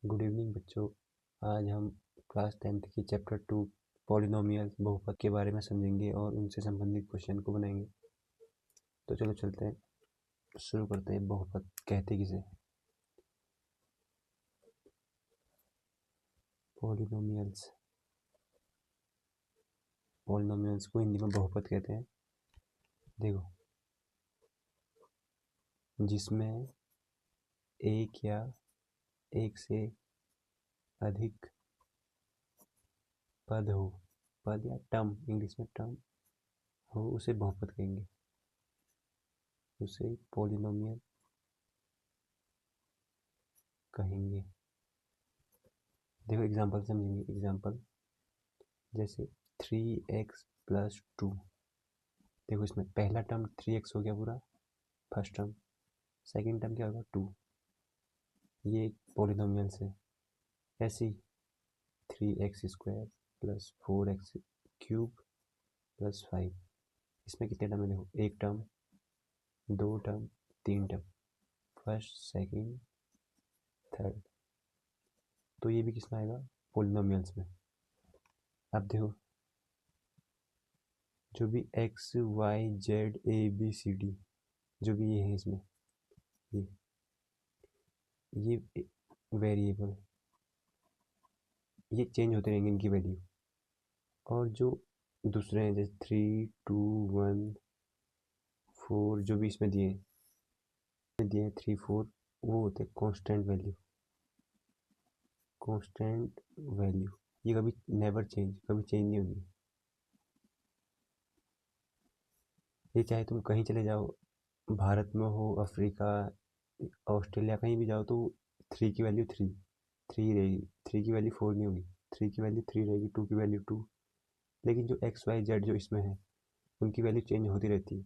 Good evening बच्चों। आज हम क्लास 10th की चैप्टर 2 पॉलिनोमियल्स बहुपद के बारे में समझेंगे और उनसे संबंधित क्वेश्चन को बनाएंगे। तो चलो चलते हैं, शुरू करते हैं। बहुपद कहते किसे? पॉलिनोमियल्स पॉलिनोमियल्स को हिंदी में बहुपद कहते हैं। देखो, जिसमें एक या एक से अधिक पद हो, पद या टर्म, इंग्लिश में टर्म हो, उसे बहुपद कहेंगे, उसे पॉलिनोमियल कहेंगे। देखो एग्जाम्पल समझेंगे। एग्जाम्पल जैसे 3x + 2। देखो इसमें पहला टर्म 3x हो गया पूरा, फर्स्ट टर्म। सेकंड टर्म क्या होगा? 2। ये पॉलिनोमियल्स है। ऐसे ही 3x² + 4x³ + 5। इसमें कितने टर्म है? देखो, एक टर्म, दो टर्म, तीन टर्म, फर्स्ट, सेकंड, थर्ड। तो ये भी किसमें आएगा? पॉलिनोमियल्स में। अब देखो, जो भी x, y, z, a, b, c, d, जो भी ये है इसमें, ये वेरिएबल, ये चेंज होते रहेंगे इनकी वैल्यू। और जो दूसरे हैं जैसे 3, 2, 1, 4, जो भी इसमें दिए हैं 3, 4, वो होते हैं कांस्टेंट वैल्यू। कांस्टेंट वैल्यू ये कभी नेवर चेंज, कभी चेंज नहीं होगी। ये चाहे तुम कहीं चले जाओ, भारत में हो, अफ्रीका, ऑस्ट्रेलिया, कहीं भी जाओ, तो 3 की वैल्यू 3 रहेगी। 3 की वैल्यू 4 नहीं होगी। 3 की वैल्यू 3 रहेगी, 2 की वैल्यू 2। लेकिन जो एक्स, वाई, जेड जो इसमें है, उनकी वैल्यू चेंज होती रहती है।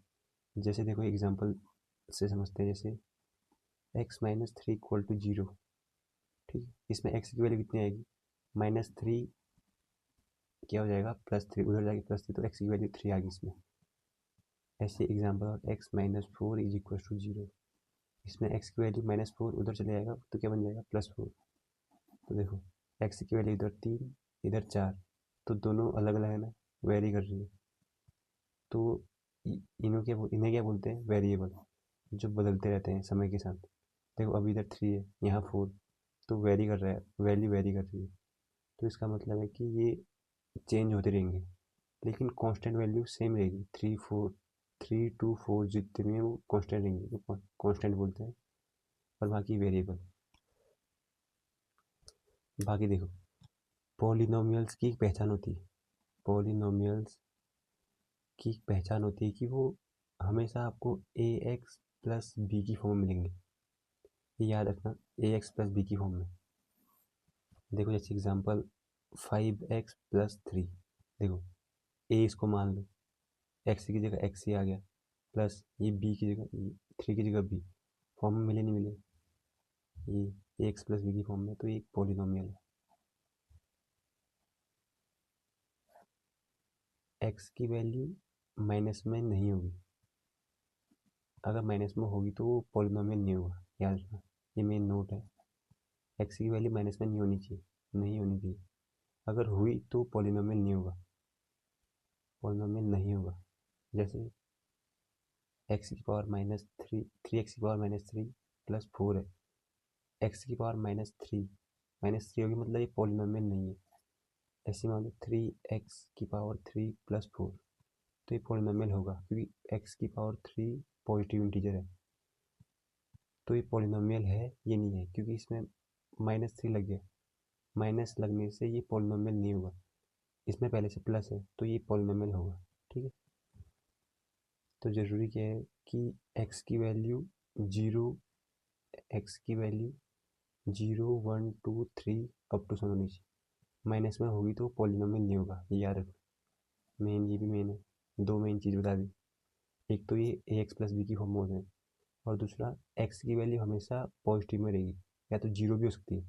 जैसे देखो एग्जांपल से समझते हैं। जैसे x - 3 = 0। ठीक है, इसमें x की वैल्यू कितनी आएगी? -3 क्या हो जाएगा? +3, उधर जाके +3, तो x की वैल्यू 3 आ गई इसमें। ऐसे एग्जांपल और x - 4 = 0। इसमें x की वैल्यू -4, उधर चले जाएगा तो क्या बन जाएगा? +4। तो देखो, x की वैल्यू इधर 3, इधर 4, तो दोनों अलग अलग है ना, वेरी कर रही है। तो इन्हें क्या बोलते हैं? वेरिएबल, जो बदलते रहते हैं समय के साथ। देखो अभी इधर 3 है, यहाँ 4, तो वेरी कर रहा है, वैल्यू वेरी कर रही है। तो इसका मतलब है कि ये चेंज होते रहेंगे, लेकिन कांस्टेंट वैल्यू सेम रहेगी। 3, 4, 3, 2, 4 जितने भी हैं वो कांस्टेंट रहेंगे, वो कांस्टेंट बोलते हैं। और बाकी वेरिएबल। बाकी देखो, पॉलिनोमियल्स की एक पहचान होती है। पॉलिनोमियल्स की पहचान होती है कि वो हमेशा आपको ax + b की फॉर्म में मिलेंगे। ये याद रखना, ax + b की फॉर्म में। देखो जैसे एग्जांपल 5x + 3। देखो a इसको मान लो, x की जगह x ही आ गया, प्लस ये b की जगह 3 की जगह b। फॉर्म में मिले नहीं मिले? ये ax + b की फॉर्म में, तो ये एक पॉलिनोमियल है। x की वैल्यू माइनस में नहीं होगी। अगर माइनस में होगी तो वो पॉलिनोमियल नहीं होगा, याद रखना, ये मेन नोट है। x की वैल्यू माइनस में नहीं होनी चाहिए, नहीं होनी चाहिए। अगर हुई तो पॉलिनोमियल नहीं होगा, पॉलिनोमियल नहीं होगा। जैसे x की पावर -3, 3x की पावर -3 + 4 है, x की पावर -3 होगी, मतलब ये पॉलिनोमियल नहीं है। ऐसे मान लो 3x की पावर 3 + 4, तो ये पॉलिनोमियल होगा, क्योंकि x की पावर 3 पॉजिटिव इंटीजर है। तो ये पॉलिनोमियल है, ये नहीं है, क्योंकि इसमें -3 लग गया। माइनस लगने से ये पॉलिनोमियल नहीं होगा। इसमें पहले से प्लस है, तो ये पॉलिनोमियल होगा। ठीक है, तो ज़रूरी क्या है कि x की वैल्यू 0, x की वैल्यू 0, 1, 2, 3 अप टू 7 होनी चाहिए। माइनस में होगी तो पॉलिनोमियल नहीं होगा, ये याद रखो। मेन, ये भी मेन है। दो मेन चीज़ बता दी, एक तो ये ax + b की फॉर्म में होते हैं, और दूसरा x की वैल्यू हमेशा पॉजिटिव में रहेगी, या तो 0 भी हो सकती है,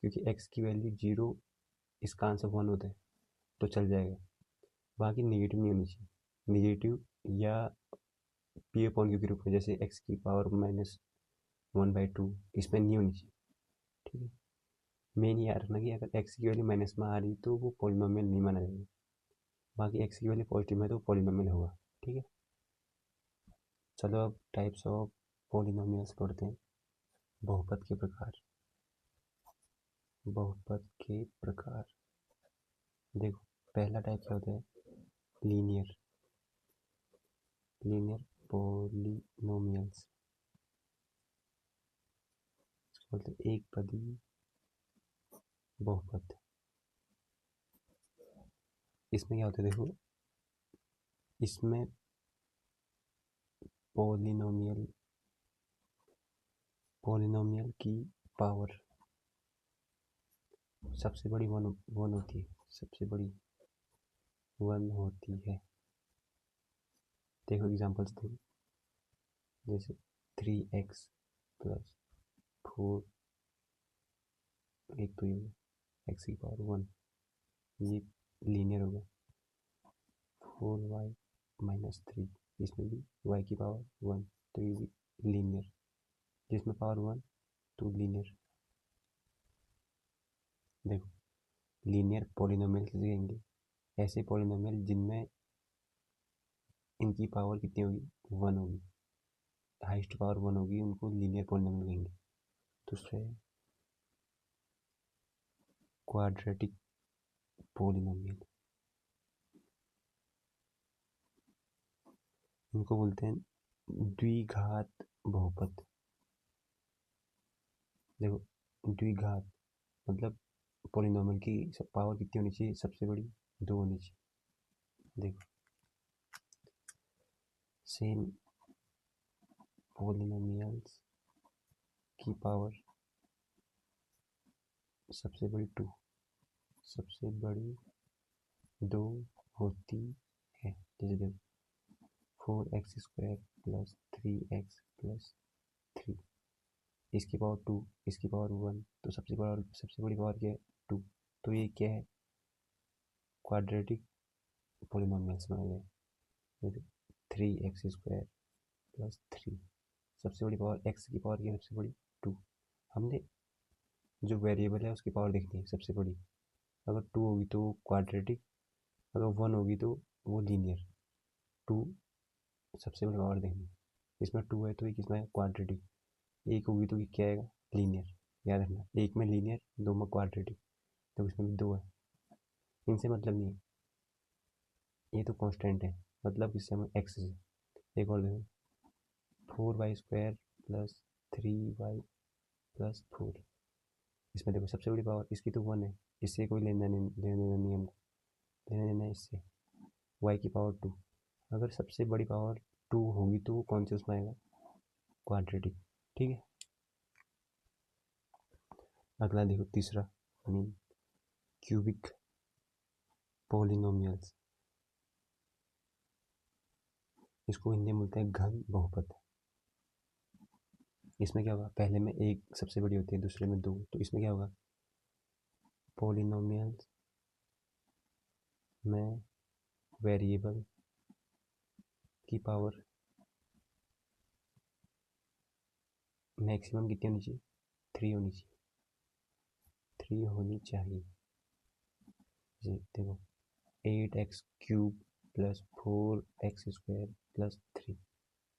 क्योंकि x की वैल्यू 0, इसका आंसर 1 होता है, तो चल जाएगा। बाकी नेगेटिव नहीं होनी चाहिए, नेगेटिव या p/q के रूप में, जैसे x की पावर -1/2, इसमें नहीं होनी चाहिए। ठीक है, मेन याद रखना कि अगर एक्स की वैल्यू माइनस में आ रही तो वो पॉलिनोमियल नहीं माना जाएगा, बाकी एक्स की वैल्यू पॉजिटिव में तो पॉलिनोमियल होगा। ठीक है, चलो अब टाइप्स ऑफ पॉलिनोमियल्स पढ़ते हैं। बहुपद के प्रकार। बहुपद के प्रकार देखो, पहला टाइप क्या होता है, लीनियर। लीनियर पॉलिनोमियल्स बोलते हैं एक पदी बहुपद। इसमें क्या होता है देखो, इसमें पॉलिनोमियल की पावर सबसे बड़ी वन होती है, सबसे बड़ी वन होती है। देखो एग्जांपल्स देखो, जैसे 3x प्लस 4, एक तो ये एक्स की पावर 1, ये लीनियर होगा। 4y माइनस 3, इसमें भी y की पावर 1, तो ये भी लीनियर। जिसमें पावर 1 तो लीनियर। देखो, लीनियर पॉलिनोमियल किसे कहेंगे, ऐसे पॉलिनोमियल जिनमें इनकी पावर कितनी होगी, 1 होगी, हाइस्ट पावर 1 होगी, उनको लीनियर पॉलिनोमियल कहेंगे। दूसरा है क्वाड्रेटिक पॉलिनोमियल, इनको बोलते हैं द्विघात बहुपद। देखो, द्विघात मतलब पॉलिनोमियल की पावर कितनी होनी चाहिए, सबसे बड़ी 2 होनी चाहिए। देखो, सेम पॉलिनोमियल्स की पावर सबसे बड़ी 2, सबसे बड़ी 2 होती है। जैसे देखो 4x² प्लस 3x प्लस 3, इसकी पावर 2, इसकी पावर 1, तो सबसे बड़ी पावर क्या है, 2। तो ये क्या है, क्वाड्रेटिक पॉलिनोमियल्स बना गया। जैसे 3x² प्लस 3, सबसे बड़ी पावर x की पावर क्या है, सबसे बड़ी 2। हमने जो वेरिएबल है उसकी पावर देखनी है सबसे बड़ी, अगर 2 होगी तो क्वाड्रेटिक, अगर 1 होगी तो वो लीनियर। 2 सबसे बड़ी पावर देखनी है, इसमें 2 है तो ये किसमें है, क्वाड्रेटिक। 1 होगी तो ये क्या आएगा, लीनियर। याद रखना, 1 में लीनियर, 2 में क्वाड्रेटिक, तो इसमें भी 2 है। इनसे मतलब नहीं है, ये तो कांस्टेंट है, मतलब इससे हमें एक्स से। एक और देखो, 4y² प्लस 3y प्लस 4, इसमें देखो सबसे बड़ी पावर इसकी तो 1 है, इससे कोई लेना नहीं हमको, लेना देना है इससे। y की पावर 2, अगर सबसे बड़ी पावर 2 होगी तो कौन से उसमें आएगा, क्वाड्रेटिक। ठीक है, अगला देखो तीसरा, मीन क्यूबिक पॉलिनोमियल्स, इसको हिंदी में बोलते हैं घन बहुपद। इसमें क्या होगा, पहले में एक सबसे बड़ी होती है, दूसरे में 2, तो इसमें क्या होगा, पॉलिनोमियल्स में वेरिएबल की पावर मैक्सिमम कितनी होनी चाहिए, 3 होनी चाहिए, 3 होनी चाहिए। देखो 8x³ प्लस 4x² प्लस 3,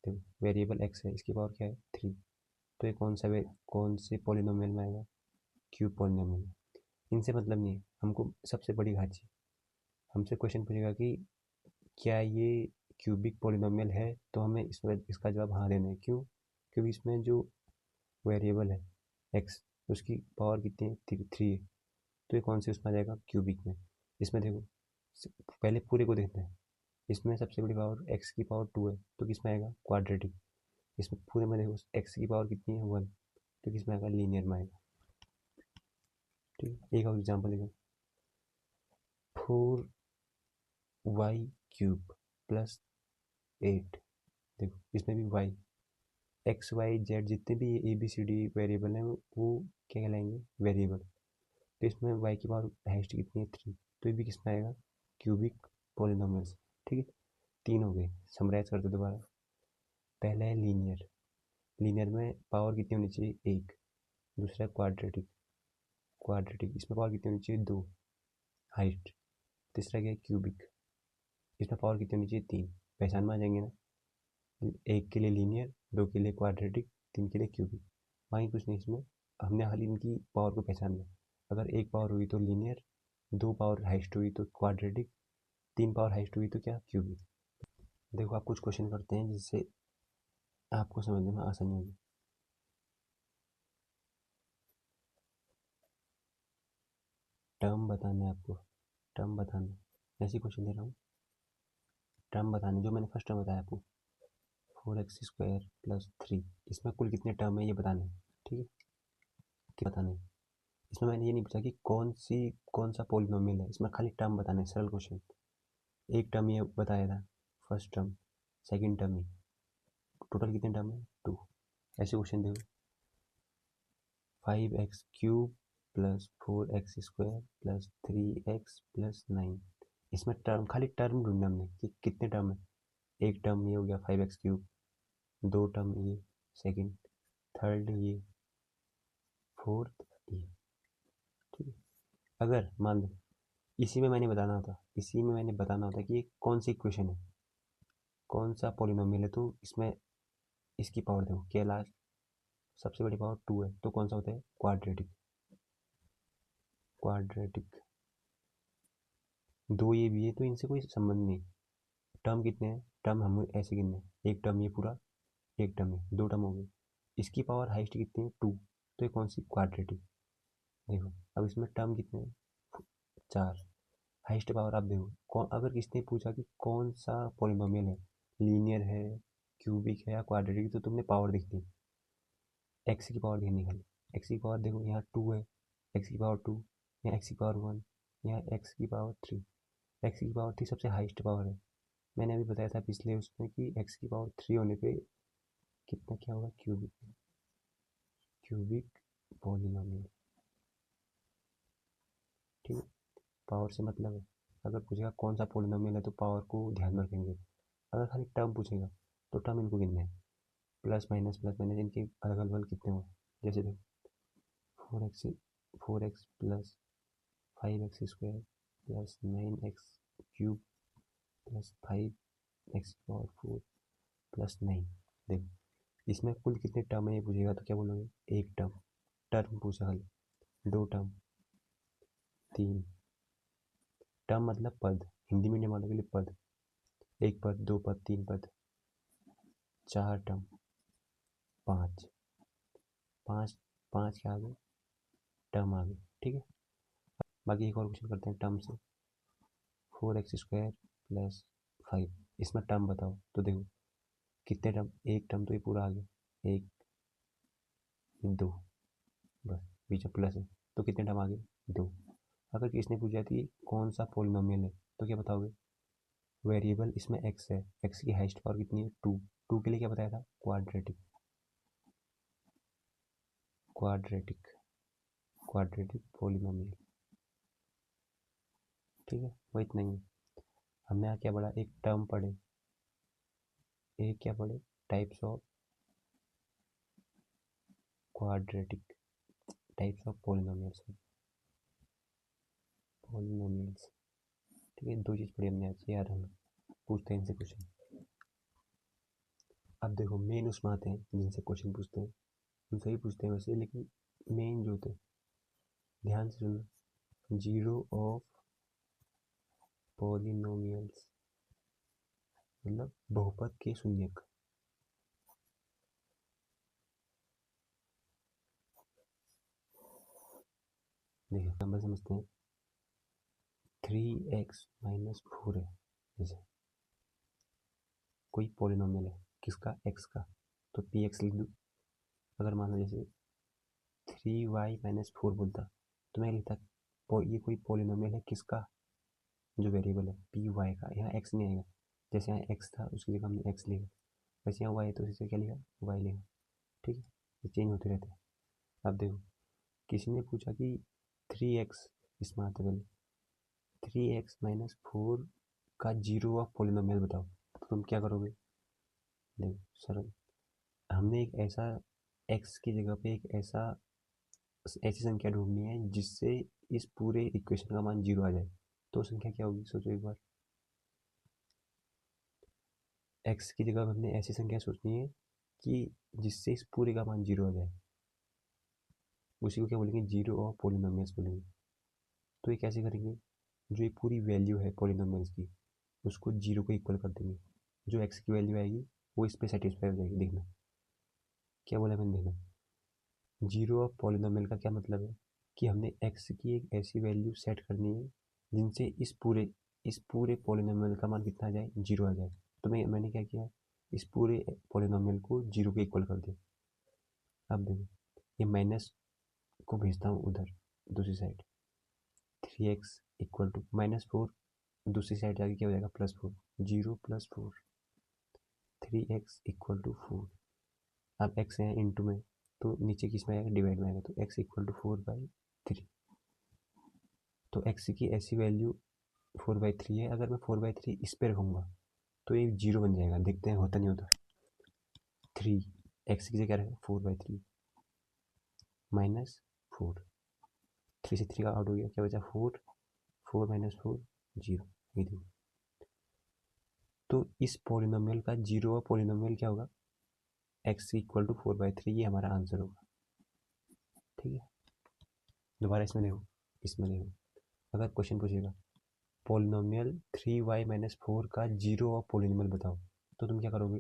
देखो वेरिएबल x है, इसकी पावर क्या है, 3, तो ये कौन से पॉलिनोमियल में आएगा, क्यूब पॉलिनोमियल में। इनसे मतलब नहीं है, हमको सबसे बड़ी घात चाहिए। हमसे क्वेश्चन पूछेगा कि क्या ये क्यूबिक पॉलिनोमियल है, तो हमें इसका जवाब हाँ देना है। क्यों, क्योंकि इसमें जो वेरिएबल है x, उसकी पावर कितनी है, 3 है, तो ये कौन से उसमें आ जाएगा, क्यूबिक में। इसमें देखो, पहले पूरे को देखते हैं, इसमें सबसे बड़ी पावर x की पावर 2 है, तो किसमें आएगा, क्वाड्रेटिक। इसमें पूरे में देखो x की पावर कितनी है, 1, तो किसमें आएगा, लीनियर में आएगा। ठीक है, एक और एग्जाम्पल देखो, 4y³ प्लस 8, देखो इसमें भी y, एक्स वाई जेड जितने भी A B C D variable हैं वो क्या कहलाएंगे, वेरिएबल। तो इसमें y की पावर हाइस्ट कितनी है, 3, तो ये भी किसमें आएगा, क्यूबिक पॉलिनोमियल्स। ठीक है, 3 हो गए, समराइज करते दोबारा। पहला है लीनियर, लीनियर में पावर कितनी होनी चाहिए, 1। दूसरा है क्वाड्रेटिक, क्वाड्रेटिक, इसमें पावर कितनी होनी चाहिए 2, हाइट। तीसरा क्या है क्यूबिक, इसमें पावर कितनी होनी चाहिए 3, पहचान में आ जाएंगे ना, एक के लिए लीनियर, 2 के लिए क्वाड्रेटिक, 3 के लिए क्यूबिक। वहीं कुछ नहीं, इसमें हमने खाली इनकी पावर को पहचानना है। अगर एक पावर हुई तो लीनियर, 2 पावर हाइस्ट हुई तो क्वाड्रेटिक, 3 पावर हाइस्ट हुई तो क्या क्यूबिक। देखो आप कुछ क्वेश्चन करते हैं जिससे आपको समझने में आसानी होगी। टर्म बताना है आपको, टर्म बताना, ऐसे क्वेश्चन दे रहा हूँ, टर्म बताने, जो मैंने फर्स्ट टर्म बताया आपको 4x² + 3, इसमें कुल कितने टर्म है ये बताना है, ठीक है, क्या बताना है। इसमें मैंने ये नहीं पूछा कि कौन सा पॉलिनोमियल है, इसमें खाली टर्म बताना है, सरल क्वेश्चन। एक टर्म ये बताया था, फर्स्ट टर्म, सेकंड टर्म ही, टोटल कितने टर्म है 2। ऐसे क्वेश्चन देखो, 5x³ + 4x² + 3x + 9, इसमें टर्म, खाली टर्म ढूंढना हमने कि कितने टर्म है। एक टर्म ये हो गया 5x³, 2 टर्म ये, सेकंड, थर्ड ये, फोर्थ ये, ठीक है। अगर मान लो इसी में मैंने बताना होता कि ये कौन सी इक्वेशन है, कौन सा पॉलिनोमियल है, तो इसमें इसकी पावर देखो क्या, लास्ट सबसे बड़ी पावर 2 है, तो कौन सा होता है क्वाड्रेटिक, क्वाड्रेटिक। 2 ये भी है तो इनसे कोई संबंध नहीं। टर्म कितने हैं, टर्म हम ऐसे गिनने हैं, एक टर्म ये पूरा, एक टर्म ये, 2 टर्म हो गए। इसकी पावर हाइस्ट कितनी है 2, तो ये कौन सी क्वाड्रेटिक। देखो अब इसमें टर्म कितने हैं 4, हाइस्ट पावर आप देखो कौन, अगर किसने पूछा कि कौन सा पॉलिनोमियल है, लीनियर है, क्यूबिक है या क्वाड्रेटिक, तो तुमने पावर देखनी, एक्स की पावर देखनी खाली। एक्स की पावर देखो यहाँ 2 है, एक्स की पावर 2, यहाँ एक्स की पावर 1, यहाँ एक्स की पावर 3, एक्स की पावर 3 सबसे हाइस्ट पावर है। मैंने अभी बताया था पिछले उसमें कि एक्स की पावर 3 होने पे कितना क्या होगा क्यूबिक, क्यूबिक पॉलिनोमियल, ठीक है। पावर से मतलब है, अगर पूछेगा कौन सा पॉलिनोमियल है तो पावर को ध्यान में रखेंगे। अगर खाली टर्म पूछेगा तो टर्म इनको गिनना है, प्लस माइनस इनके अलग अलग कितने हो, जैसे देखो 4x + 5x² + 9x³ + 5x⁴ + 9। देखो इसमें कुल कितने टर्म है ये पूछेगा तो क्या बोलोगे, एक टर्म, टर्म पूछा खाली, 2 टर्म, 3 टर्म मतलब पद, हिंदी मीडियम वालों के लिए पद, एक पद, 2 पद, 3 पद, 4 टर्म, 5, 5 के आगे टर्म आ गए, ठीक है। बाकी एक और क्वेश्चन करते हैं टर्म से, 4x² + 5, इसमें टर्म बताओ, तो देखो कितने टर्म, एक टर्म तो ये पूरा आ गया, एक, 2, बस बीच में प्लस है, तो कितने टर्म आ गए 2। अगर किसने पूछा कि कौन सा पॉलिनोमियल है तो क्या बताओगे, वेरिएबल इसमें एक्स है, एक्स की हाइस्ट पावर कितनी है 2, 2 के लिए क्या बताया था क्वाड्रेटिक, क्वाड्रेटिक, क्वाड्रेटिक पॉलिनोमियल, ठीक है। वो इतना ही है। हमने यहाँ क्या पढ़ा, एक टर्म पढ़े, एक क्या पढ़े, types of quadratic, types of polynomials, polynomials, ठीक है। 2 चीज़ पढ़ी हमने आज, याद रखना, पूछते हैं इनसे क्वेश्चन। अब देखो मेन उसमें आते हैं जिनसे क्वेश्चन पूछते हैं, उनसे ही पूछते हैं वैसे, लेकिन मेन जो होते हैं ध्यान से सुनना, जीरो ऑफ पॉलिनोमियल्स, मतलब बहुपद के शून्यक। देखिए नंबर समझते हैं, 3x - 4 है, जैसे कोई पॉलिनोमियल है किसका, x का, तो px लिख दूँ। अगर मान लो जैसे 3y - 4 बोलता तो मैं लिखता ये कोई पॉलिनोमियल है किसका, जो वेरिएबल है पी वाई का, यहाँ एक्स नहीं आएगा, जैसे यहाँ एक्स था उसकी जगह हमने एक्स लिखा, वैसे यहाँ वाई है तो उसी से क्या लिखा वाई लिखा, ठीक है। ये चेंज होते रहते हैं। अब देखो किसी ने पूछा कि 3x, इसमें आते पहले 3x - 4 का जीरो ऑफ पॉलिनोमियल बताओ, तो तुम क्या करोगे, देखो सरल, हमने एक ऐसा x की जगह पे एक ऐसा ऐसी संख्या ढूंढनी है जिससे इस पूरे इक्वेशन का मान 0 आ जाए। तो संख्या क्या होगी, सोचो एक बार। x की जगह हमने ऐसी संख्या सोचनी है कि जिससे इस पूरे का मान 0 आ जाए। उसी को क्या बोलेंगे, जीरो ऑफ पॉलिनोमियल्स बोलेंगे। तो ये कैसे करेंगे, जो ये पूरी वैल्यू है पॉलिनोमियल्स की उसको 0 को इक्वल कर देंगे। जो x की वैल्यू आएगी वो इस पर सेटिस्फाई हो जाएगी। देखना क्या बोला मैंने, देखना जीरो ऑफ पॉलिनोमियल का क्या मतलब है कि हमने x की एक ऐसी वैल्यू सेट करनी है जिनसे इस पूरे पॉलिनोमियल का मान कितना आ जाए, 0 आ जाए। तो मैंने क्या किया, इस पूरे पॉलिनोमियल को 0 के इक्वल कर दिया। अब देखो ये माइनस को भेजता हूँ उधर दूसरी साइड, 3x इक्वल टू -4, दूसरी साइड जाके क्या हो जाएगा, +4, 0 + 4, 3x इक्वल टू 4। अब x है इंटू में तो नीचे किस में आएगा, डिवाइड में आएगा, तो x इक्वल टू 4/3। तो x की ऐसी वैल्यू 4/3 है। अगर मैं 4/3 इस पर रखूँगा तो ये 0 बन जाएगा। देखते हैं होता नहीं होता। 3 x की जगह रखेगा 4/3 -4, 3 से 3 का आउट हो गया, क्या बचा 4, 4 - 4 0। ये देखो, तो इस पॉलिनोमियल का 0 पॉलिनोमियल क्या होगा, x इक्वल टू 4/3, ये हमारा आंसर होगा। ठीक है, दोबारा इसमें देखो, अगर क्वेश्चन पूछेगा पॉलिनोमियल 3y - 4 का 0 पॉलिनोमियल बताओ, तो तुम क्या करोगे,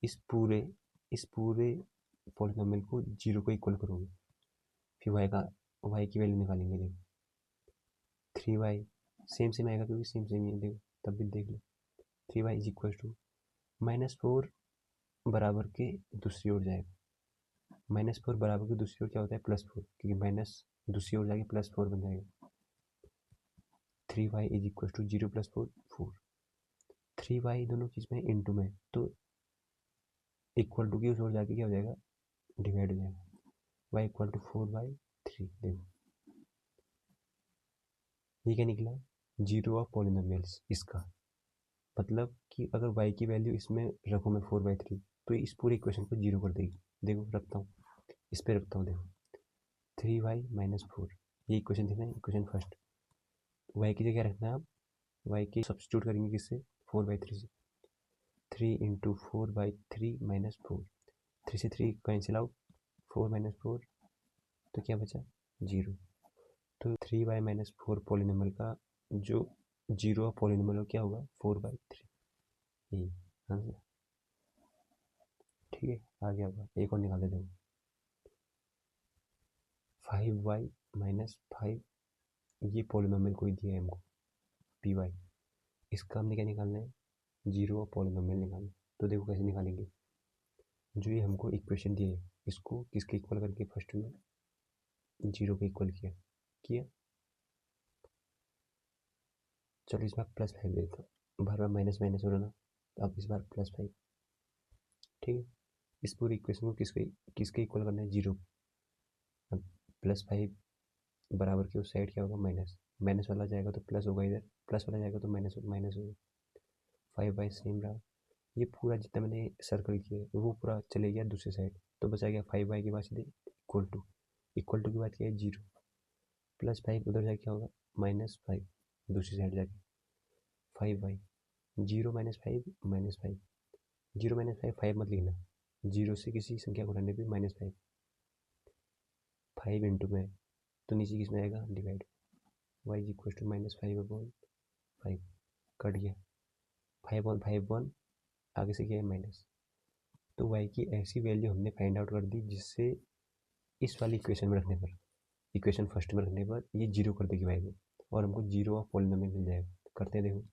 इस पूरे पॉलिनोमियल को 0 को इक्वल करोगे, फिर y की वैल्यू निकालेंगे। देखो 3y सेम आएगा क्योंकि सेम ही है। देखो तब भी देख लो, 3y इज इक्वल टू -4 बराबर के दूसरी ओर जाएगा, -4 बराबर की दूसरी ओर क्या होता है, +4, क्योंकि माइनस दूसरी ओर जाके +4 बन जाएगा। 3y is equal to 0 + 4 4, 3y दोनों चीज़ में इंटू में, तो इक्वल टू की उस ओर जाके क्या हो जाएगा, डिवाइड हो जाएगा, y इक्वल टू 4/3। देखो ये क्या निकला, 0 पॉलिनोमियल्स। इसका मतलब कि अगर y की वैल्यू इसमें रखूँ मैं 4/3 तो इस पूरे इक्वेशन को 0 कर देगी। देखो रखता हूँ, इस पर रखता हूँ। देखो 3y - 4, ये इक्वेशन थी ना, इक्वेशन फर्स्ट। y की जगह रखना है आप, y की सब्स्टिट्यूट करेंगे किससे, 4/3 से। 3 × 4/3 - 4, 3 से 3 कैंसिल आउट, 4 - 4, तो क्या बचा 0। तो 3y - 4 पॉलिनोमियल का जो 0 पॉलिनोमियल क्या होगा, 4/3। यही आंसर। ठीक है, आगे होगा, एक और निकाल देते हैं। 5y - 5, ये पॉलिनोमियल कोई दिया है हमको, py। इसका हमने क्या निकालना है, 0 पॉलिनोमियल निकालना है। तो देखो कैसे निकालेंगे, जो ये हमको इक्वेशन दिए है इसको किसके इक्वल करके फर्स्ट में 0 के इक्वल किया। चलो इस बार +5 देता हूँ, बार बार माइनस हो रहा ना, अब इस बार +5। ठीक है, इस पूरी इक्वेशन को किसके इक्वल करना है, 0। अब +5 बराबर की उस साइड क्या होगा, माइनस वाला जाएगा तो प्लस होगा, इधर प्लस वाला जाएगा तो माइनस होगा। 5y सेम रहा, ये पूरा जितना मैंने सर्कल किया है वो पूरा चले गया दूसरी साइड, तो बचा गया 5y के बाद सीधे इक्वल टू के बाद क्या है, 0, +5 उधर जाके क्या होगा, -5 दूसरी साइड जाके 5y, 0 - 5 -5, 0 - 5 5 मत लिखना, 0 से किसी संख्या को हटाने पे -5, 5 इंटू में तो नीचे किस में आएगा, divide, y is equal to -5/5, cut गया, 5 और 5 1, आगे से क्या है माइनस। तो y की ऐसी वैल्यू हमने फाइंड आउट कर दी जिससे इस वाली इक्वेशन में रखने पर, इक्वेशन फर्स्ट में रखने पर ये 0 कर देगी y को, और हमको 0 पॉलिनोमियल मिल जाएगा। करते हैं, देखो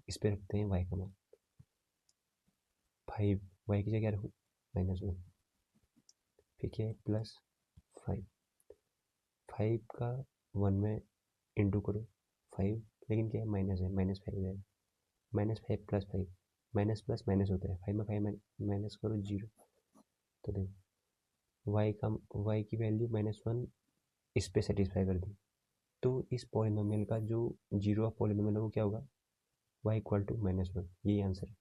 इस पर रखते हैं y का मान 5, y की जगह रखूँ -1, फिर क्या है +5, 5 का 1 में इंटू करो 5, लेकिन क्या है माइनस है, -5 हो जाएगा, -5 + 5, माइनस प्लस माइनस होता है, 5 में 5 माइनस करो 0। तो देखो y की वैल्यू -1 इस पे सेटिस्फाई कर दी, तो इस पॉलिनोमियल का जो 0 पॉलिनोमियल है वो क्या होगा, y इक्वल टू -1, यही आंसर है।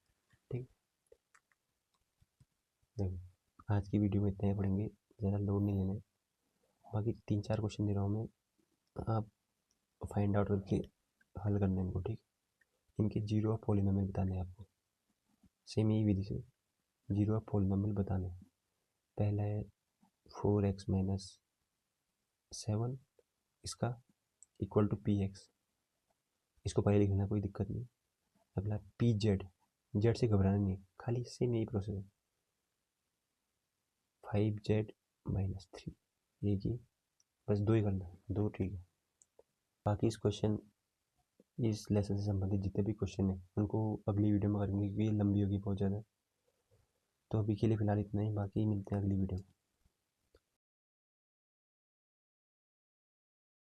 ठीक, देखो आज की वीडियो में इतना ही पढ़ेंगे, ज़्यादा लोड नहीं लेना है। बाकी 3-4 क्वेश्चन दे रहा हूँ मैं, आप फाइंड आउट करके हल करना है इनको, ठीक। इनके जीरो ऑफ पॉलिनोमियल बताने हैं आपको, सेम यही विधि से जीरो ऑफ पॉलिनोमियल बताने हैं। पहला है 4x माइनस 7, इसका इक्वल टू पी एक्स, इसको पहले लिखना, कोई दिक्कत नहीं। अगला पी जेड, जेड से घबराना नहीं, खाली सेम यही प्रोसेस है, 5z माइनस 3, ये की बस 2 ही करना है, 2, ठीक है। बाकी इस क्वेश्चन, इस लेसन से संबंधित जितने भी क्वेश्चन हैं उनको अगली वीडियो में करेंगे, क्योंकि ये लंबी होगी बहुत ज़्यादा। तो अभी के लिए फ़िलहाल इतना ही, बाकी मिलते हैं अगली वीडियो में।